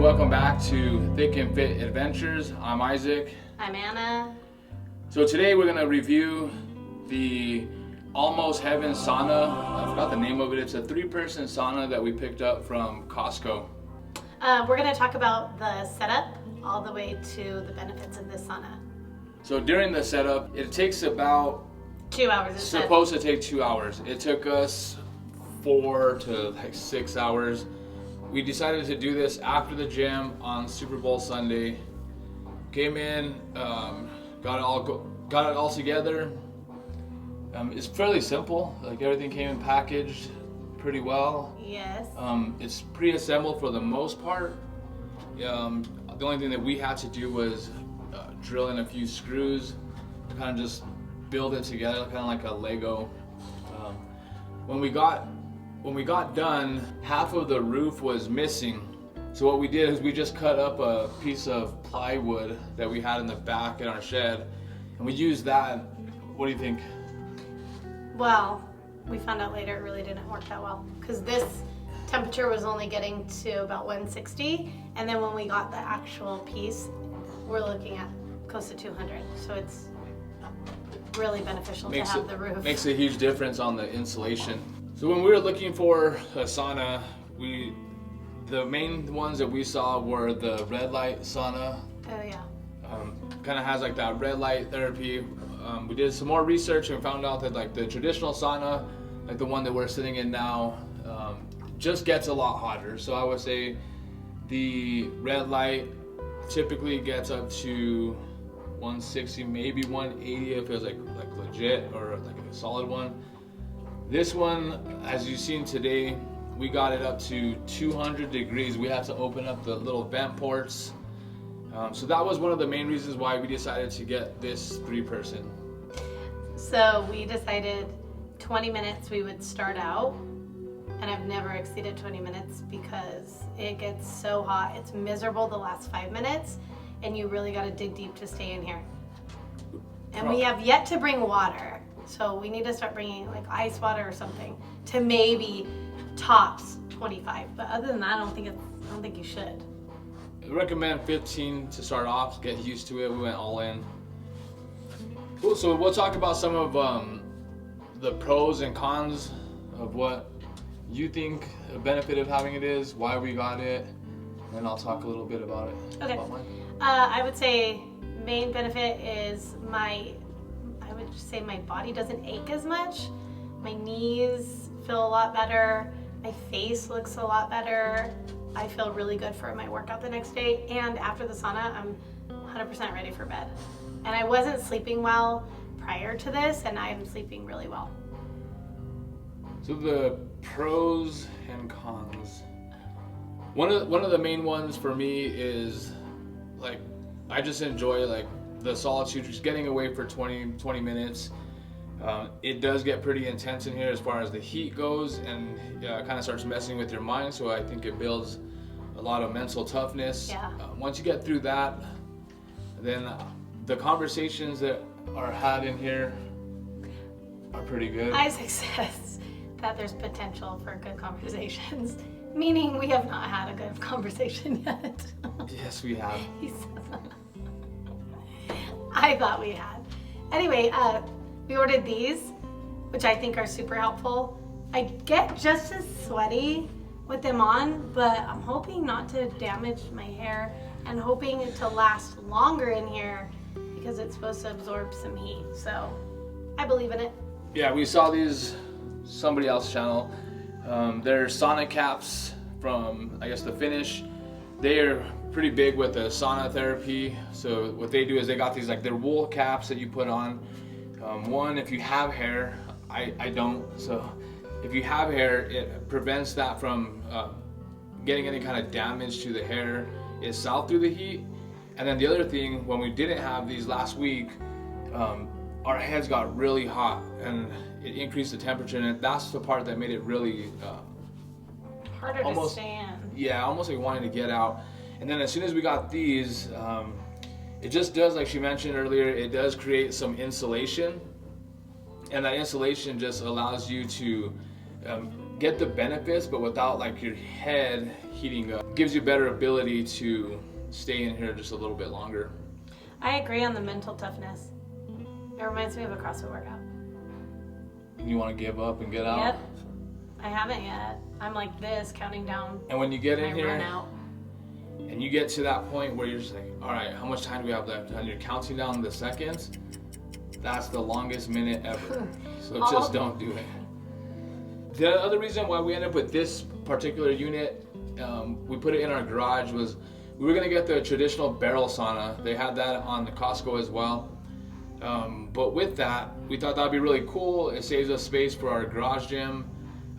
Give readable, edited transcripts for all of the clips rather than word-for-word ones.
welcome back to Thick and Fit Adventures. I'm Isaac. I'm Anna. So today we're going to review the Almost Heaven sauna. I forgot the name of it. It's a 3-person sauna that we picked up from Costco. We're going to talk about the setup all the way to the benefits of this sauna. So during the setup, it takes about 2 hours. It's supposed to take 2 hours. It took us 4 to 6 hours. We decided to do this after the gym on Super Bowl Sunday. Came in, got it all together. It's fairly simple. Like everything came in packaged pretty well. Yes. It's pre-assembled for the most part. The only thing that we had to do was drill in a few screws to kind of just build it together, kind of like a Lego. When we got done, half of the roof was missing. So what we did is we just cut up a piece of plywood that we had in the back in our shed, and we used that. What do you think? Well, we found out later it really didn't work that well because this temperature was only getting to about 160, and then when we got the actual piece, we're looking at close to 200. So it's really beneficial to have the roof. Makes a huge difference on the insulation. So when we were looking for a sauna, the main ones that we saw were the red light sauna. Oh yeah. Kind of has like that red light therapy. We did some more research and found out that like the traditional sauna, like the one that we're sitting in now, just gets a lot hotter. So I would say the red light typically gets up to 160, maybe 180 if it was like legit or like a solid one. This one, as you've seen today, we got it up to 200 degrees. We had to open up the little vent ports. So that was one of the main reasons why we decided to get this 3-person. So we decided 20 minutes we would start out, and I've never exceeded 20 minutes because it gets so hot. It's miserable the last 5 minutes, and you really got to dig deep to stay in here. And we have yet to bring water. So we need to start bringing like ice water or something to maybe tops 25. But other than that, I don't think you should. I recommend 15 to start off, get used to it. We went all in. Cool, so we'll talk about some of the pros and cons of what you think a benefit of having it is, why we got it, and then I'll talk a little bit about it. Okay. About mine. I would say main benefit is my body doesn't ache as much. My knees feel a lot better. My face looks a lot better. I feel really good for my workout the next day. And after the sauna, I'm 100% ready for bed. And I wasn't sleeping well prior to this, and I'm sleeping really well. So the pros and cons. One of the main ones for me is like I just enjoy like the solitude, just getting away for 20 minutes. It does get pretty intense in here as far as the heat goes, and it kind of starts messing with your mind. So I think it builds a lot of mental toughness. Yeah. Once you get through that, then the conversations that are had in here are pretty good. Isaac says that there's potential for good conversations, meaning we have not had a good conversation yet. Yes, we have. He says that. I thought we had. Anyway, we ordered these, which I think are super helpful. I get just as sweaty with them on, but I'm hoping not to damage my hair and hoping it to last longer in here because it's supposed to absorb some heat. So I believe in it. Yeah, we saw these somebody else's channel. They're sauna caps from, I guess, the Finnish. They are pretty big with the sauna therapy. So what they do is they got these like they're wool caps that you put on. One, if you have hair, I don't. So if you have hair, it prevents that from getting any kind of damage to the hair itself through the heat. And then the other thing, when we didn't have these last week, our heads got really hot and it increased the temperature, and that's the part that made it really harder to stand. Yeah, almost like wanting to get out. And then as soon as we got these, it just does, like she mentioned earlier, it does create some insulation, and that insulation just allows you to get the benefits, but without like your head heating up. Gives you better ability to stay in here just a little bit longer. I agree on the mental toughness. It reminds me of a CrossFit workout. You want to give up and get out? Yep. I haven't yet. I'm like this, counting down. And when you get in here, run out. and you get to that point where you're just like, all right, how much time do we have left? And you're counting down the seconds. That's the longest minute ever. So just don't do it. The other reason why we ended up with this particular unit, we put it in our garage, was we were gonna get the traditional barrel sauna. They had that on the Costco as well. But with that, we thought that'd be really cool. It saves us space for our garage gym,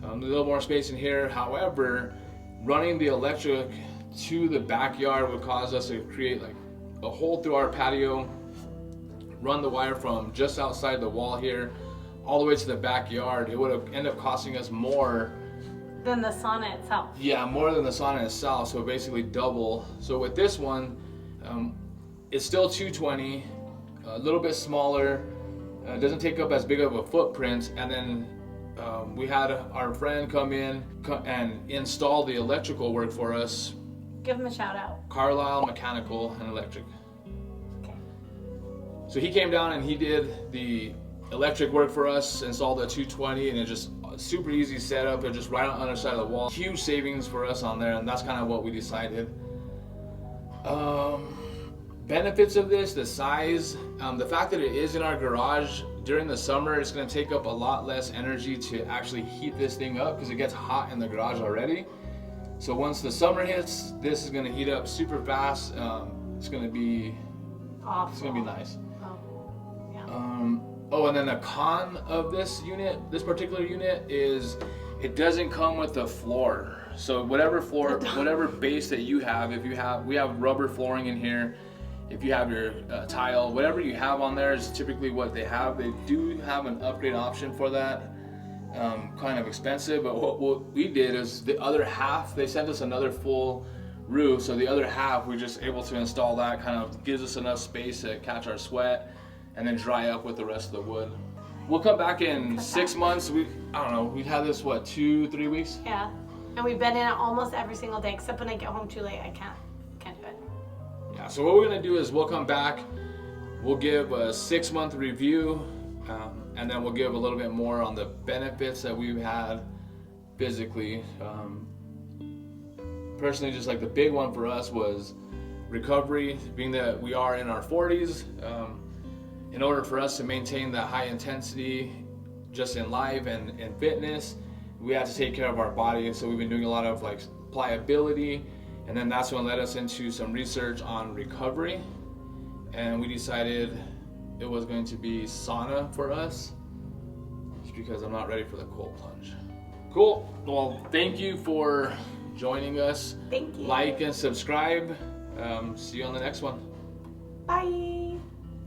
a little more space in here. However, running the electric to the backyard would cause us to create like a hole through our patio, run the wire from just outside the wall here all the way to the backyard. It would have ended up costing us more than the sauna itself. Yeah, more than the sauna itself, so basically double. So with this one, it's still 220, a little bit smaller, doesn't take up as big of a footprint, and then we had our friend come in and install the electrical work for us. Give him a shout out. Carlisle Mechanical and Electric. Okay. So he came down and he did the electric work for us, installed the 220, and it just super easy setup. It's just right on the other side of the wall. Huge savings for us on there, and that's kind of what we decided. Benefits of this, the size, the fact that it is in our garage during the summer, it's going to take up a lot less energy to actually heat this thing up because it gets hot in the garage already. So once the summer hits, this is going to heat up super fast. It's going to be awesome. It's going to be nice. Oh, yeah. Oh, and then a con of this unit, this particular unit, is it doesn't come with a floor. So whatever floor, whatever base that you have, we have rubber flooring in here. If you have your tile, whatever you have on there is typically what they have. They do have an upgrade option for that. Kind of expensive, but what we did is the other half, they sent us another full roof. So the other half, we're just able to install that. Kind of gives us enough space to catch our sweat and then dry up with the rest of the wood. We'll come back in 6 months. I don't know, we've had this, what, 2-3 weeks? Yeah, and we've been in it almost every single day, except when I get home too late, I can't do it. Yeah, so what we're gonna do is we'll come back, we'll give a 6-month review, and then we'll give a little bit more on the benefits that we've had physically. Personally, just like the big one for us was recovery, being that we are in our 40s. In order for us to maintain that high intensity just in life and fitness, we had to take care of our body. So we've been doing a lot of like pliability, and then that's what led us into some research on recovery. And we decided it was going to be sauna for us, just because I'm not ready for the cold plunge. Cool, well, thank you for joining us. Thank you. Like and subscribe. See you on the next one. Bye.